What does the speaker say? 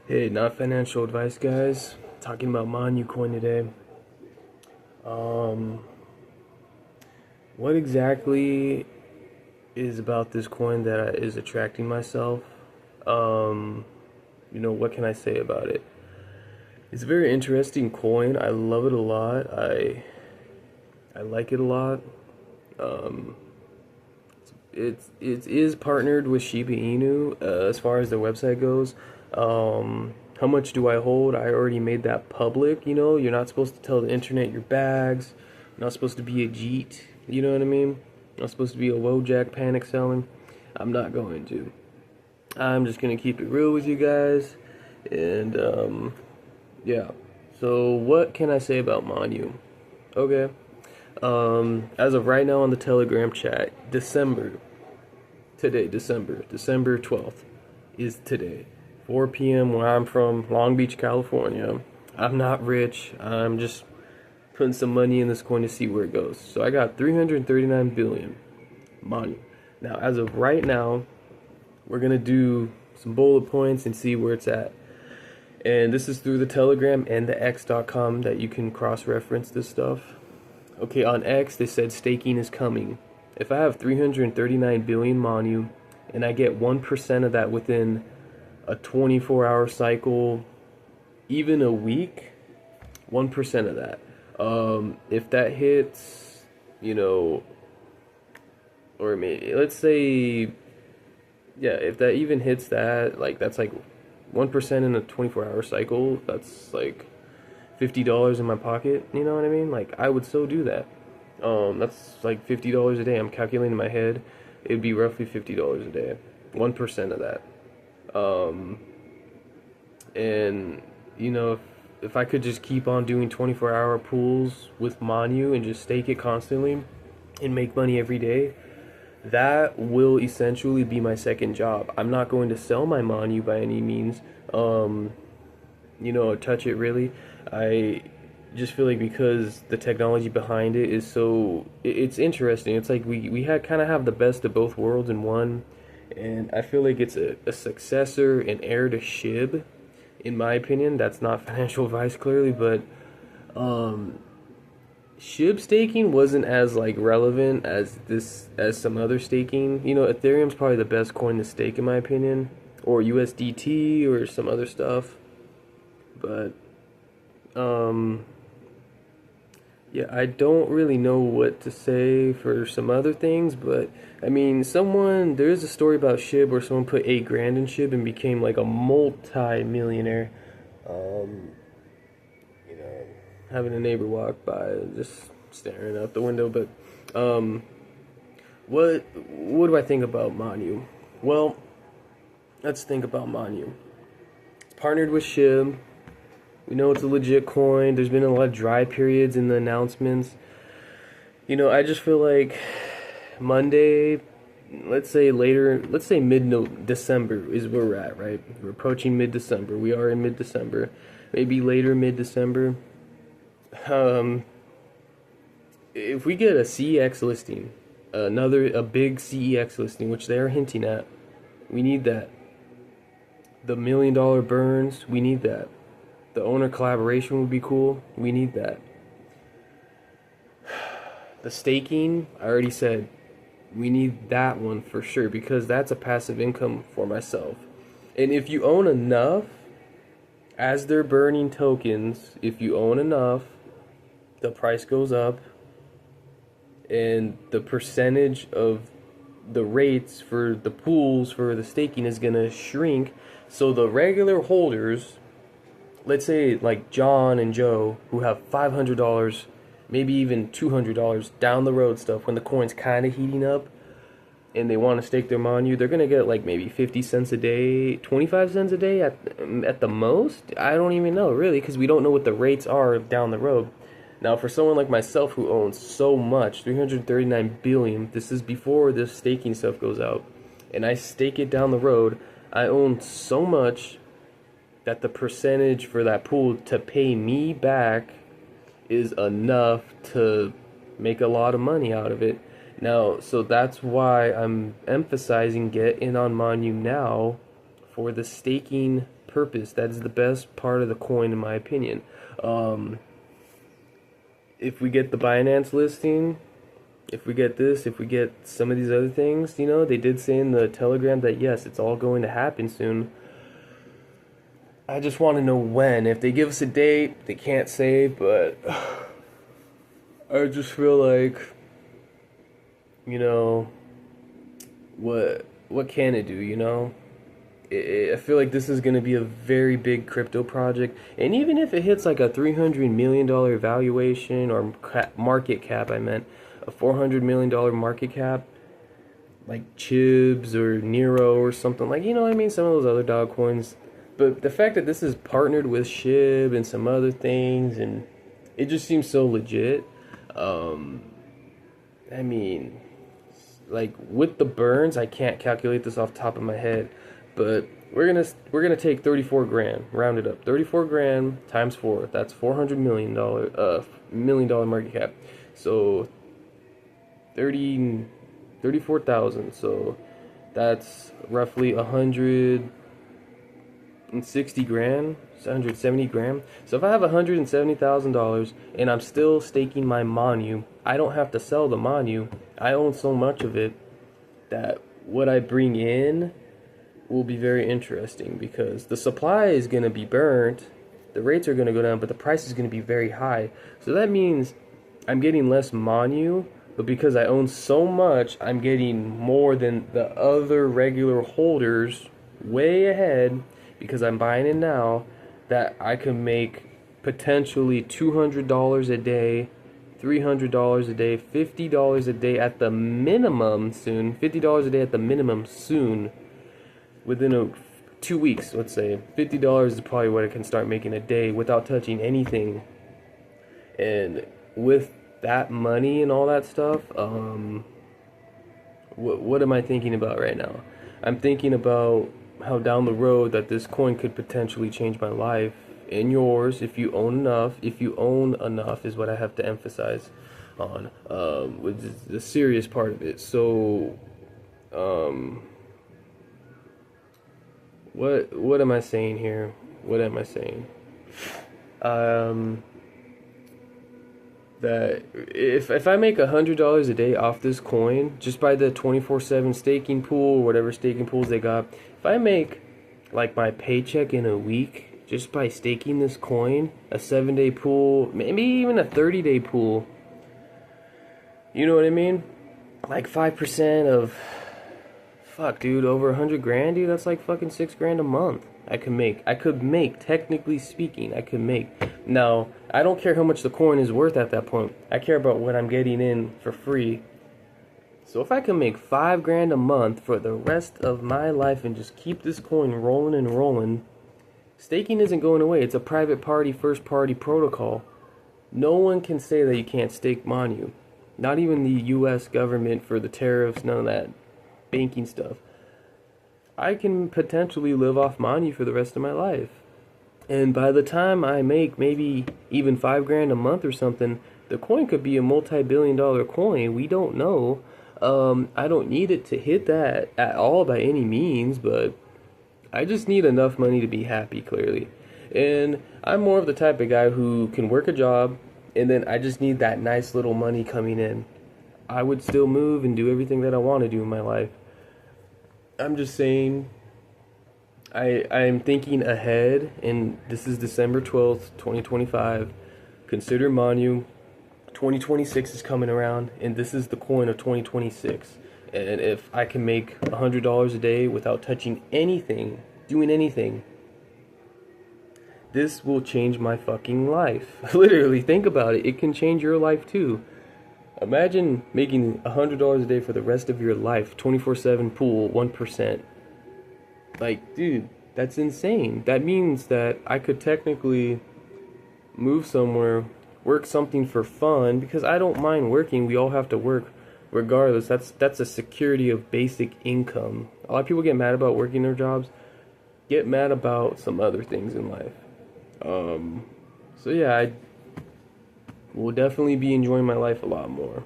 Hey, not financial advice, guys. Talking about Manyu coin today. Um, what exactly is about this coin that is attracting myself? Um, what can I say about it? It's a very interesting coin. I love it a lot. I like it a lot. Um, it is partnered with Shiba Inu as far as their website goes. How much do I hold? I already made that public. You're not supposed to tell the internet your bags. You're not supposed to be a jeet. You know what I mean? Not supposed to be a Wojak panic selling. I'm not going to. I'm just gonna keep it real with you guys, and yeah. So what can I say about Manyu? Okay. As of right now on the Telegram chat, December 12th is today. 4 p.m. where I'm from, Long Beach, California. I'm not rich. I'm just putting some money in this coin to see where it goes. So I got 339 billion money. Now, as of right now, we're going to do some bullet points and see where it's at. And this is through the Telegram and the X.com that you can cross-reference this stuff. Okay, on X, they said staking is coming. If I have 339 billion Manyu and I get 1% of that within a 24-hour cycle, even a week, 1% of that. If that hits, or maybe, let's say, yeah, if that even hits that, like, that's like 1% in a 24-hour cycle, that's like $50 in my pocket, you know what I mean? Like, I would so do that. That's like $50 a day. I'm calculating in my head. It'd be roughly $50 a day. 1% of that. Um, and if I could just keep on doing 24-hour pools with Manyu and just stake it constantly and make money every day, that will essentially be my second job. I'm not going to sell my Manyu by any means. Touch it really. I just feel like because the technology behind it is it's interesting. It's like we had kind of have the best of both worlds in one, and I feel like it's a successor and heir to SHIB, in my opinion. That's not financial advice clearly, but SHIB staking wasn't as like relevant as some other staking. Ethereum's probably the best coin to stake in my opinion, or USDT or some other stuff. But yeah, I don't really know what to say for some other things, but I mean, there is a story about SHIB where someone put 8 grand in SHIB and became like a multi-millionaire. Um, Having a neighbor walk by, just staring out the window. But what do I think about Manyu? Well, let's think about Manyu. It's partnered with SHIB. We know it's a legit coin. There's been a lot of dry periods in the announcements. I just feel like Monday, let's say mid-December is where we're at, right? We're approaching mid-December. We are in mid-December. Maybe later mid-December. If we get a CEX listing, a big CEX listing, which they are hinting at, we need that. The $1 million burns, we need that. The owner collaboration would be cool. We need that. The staking, I already said, we need that one for sure because that's a passive income for myself. And if you own enough, as they're burning tokens, if you own enough, the price goes up and the percentage of the rates for the pools for the staking is going to shrink. So the regular holders, let's say like John and Joe, who have $500, maybe even $200 down the road stuff, when the coin's kind of heating up and they want to stake their Manyu, they're going to get like maybe 50 cents a day, 25 cents a day at the most. I don't even know really, because we don't know what the rates are down the road. Now, for someone like myself who owns so much, 339 billion, this is before this staking stuff goes out, and I stake it down the road, I own so much that the percentage for that pool to pay me back is enough to make a lot of money out of it. Now, so that's why I'm emphasizing get in on Manyu now for the staking purpose. That is the best part of the coin, in my opinion. If we get the Binance listing, if we get this, if we get some of these other things, you know, they did say in the Telegram that yes, it's all going to happen soon. I just want to know when. If they give us a date, they can't say, but I just feel like, you know, what can it do, you know? I feel like this is going to be a very big crypto project, and even if it hits like a $300 million valuation, or market cap, I meant a $400 million market cap, like Chibs or Nero or something, like, you know what I mean, some of those other dog coins. But the fact that this is partnered with SHIB and some other things, and it just seems so legit. I mean, like with the burns, I can't calculate this off the top of my head, but we're gonna take 34 grand, round it up, 34 grand times 4. That's $400 million market cap. So 34,000. So that's roughly 160 grand, 170 grand. So if I have $170,000 and I'm still staking my Manyu, I don't have to sell the Manyu. I own so much of it that what I bring in will be very interesting, because the supply is going to be burnt, the rates are going to go down, but the price is going to be very high. So that means I'm getting less Manyu, but because I own so much, I'm getting more than the other regular holders, way ahead, because I'm buying it now, that I can make potentially $200 a day, $300 a day, $50 a day at the minimum soon, $50 a day at the minimum soon, within 2 weeks, let's say. $50 is probably what I can start making a day without touching anything. And with that money and all that stuff, what am I thinking about right now? I'm thinking about how down the road that this coin could potentially change my life and yours if you own enough. If you own enough is what I have to emphasize on, which is the serious part of it. So, what am I saying here? What am I saying? That if I make $100 a day off this coin, just by the 24/7 staking pool, or whatever staking pools they got, if I make like my paycheck in a week just by staking this coin, a 7-day pool, maybe even a 30-day pool, you know what I mean? Like 5% of, fuck, dude, over 100 grand, dude. That's like fucking 6 grand a month. I could make, technically speaking, I could make. Now, I don't care how much the coin is worth at that point. I care about what I'm getting in for free. So if I can make 5 grand a month for the rest of my life and just keep this coin rolling and rolling, staking isn't going away. It's a private party, first party protocol. No one can say that you can't stake Manyu. Not even the US government, for the tariffs, none of that banking stuff. I can potentially live off Manyu for the rest of my life. And by the time I make maybe even 5 grand a month or something, the coin could be a multi-billion-dollar coin. We don't know. I don't need it to hit that at all by any means, but I just need enough money to be happy, clearly. And I'm more of the type of guy who can work a job, and then I just need that nice little money coming in. I would still move and do everything that I want to do in my life. I'm just saying, I'm thinking ahead, and this is December 12th, 2025. Consider Manyu. 2026 is coming around, and this is the coin of 2026. And if I can make $100 a day without touching anything, doing anything, this will change my fucking life. Literally, think about it. It can change your life too. Imagine making $100 a day for the rest of your life, 24/7 pool, 1%. Like, dude, that's insane. That means that I could technically move somewhere, work something for fun, because I don't mind working. We all have to work regardless. That's a security of basic income. A lot of people get mad about working their jobs. Get mad about some other things in life. So yeah, I will definitely be enjoying my life a lot more.